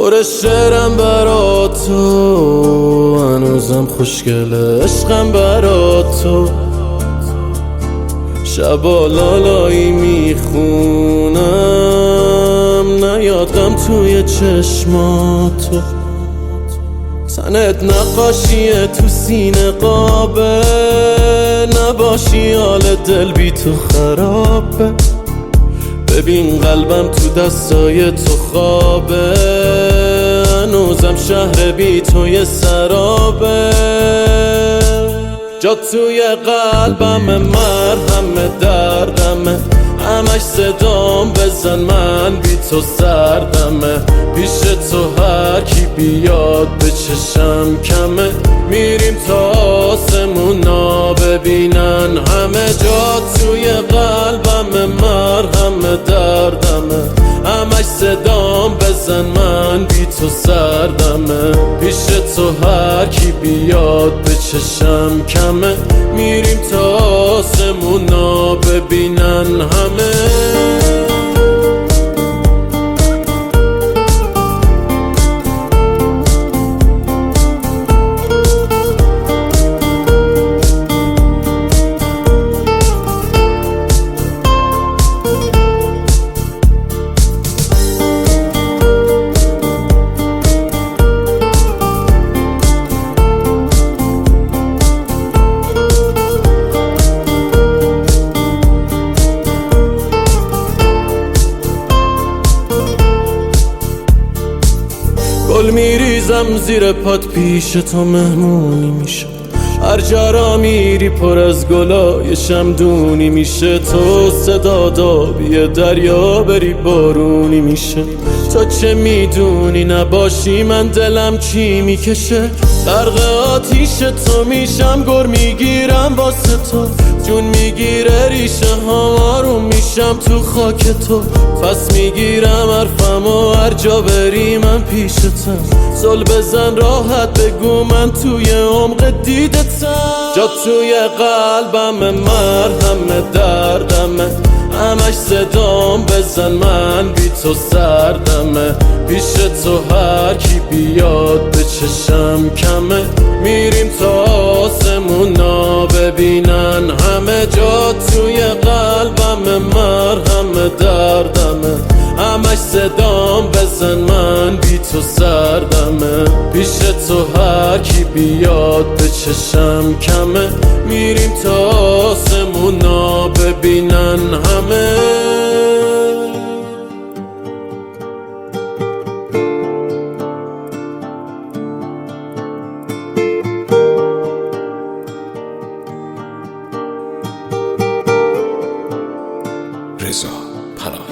پر شعرم برا تو، هنوزم خوشگله عشقم برا تو. شبا لالایی میخونم، نیاد غم توی چشماتو. تنت نقاشیه تو سینه قابه، نباشی حال دل بی تو خرابه. ببین قلبم تو دستای تو خوابه، هنوزم شهر بی توی سرابه. جا توی قلبم مرهم دردمه، همش صدام بزن من بی تو سردمه. پیش تو هر کی بیاد به چشم کمه، میریم تا آسمونا ببینن همه. جا توی قلبم مرهم دردمه، همش صدام بزن من بی تو سردمه. پیش تو هر کی بیاد به چشم کمه، میریم تا آسمونا ببینن همه. گل میریزم زیر پات، پیش تو مهمونی میشه. هر جا را میری پر از گلای شمدونی میشه. تو صدا دابی دریا بری بارونی میشه. تو چه میدونی نباشی من دلم چی میکشه. غرق آتیش تو میشم، گر میگیرم واسه تو. جون میگیره ریشه ها، آروم میشم تو خاک تو. پس میگیرم حرفم و هر جا بری من پیشتم. زل بزن راحت بگو من توی عمق دیدتم. جا توی قلبم مرهم دردمه، همش صدام بزن من بی تو سردمه. پیش تو هر کی بیاد به چشم کمه، میریم تا آسمونا ببینن همه. جا توی قلبم مرهم دردمه، همش صدام بزن من بی تو سردمه. پیش تو هر کی بیاد به چشم کمه، میریم تا آسمونا ببینن همه. رضا پناهی.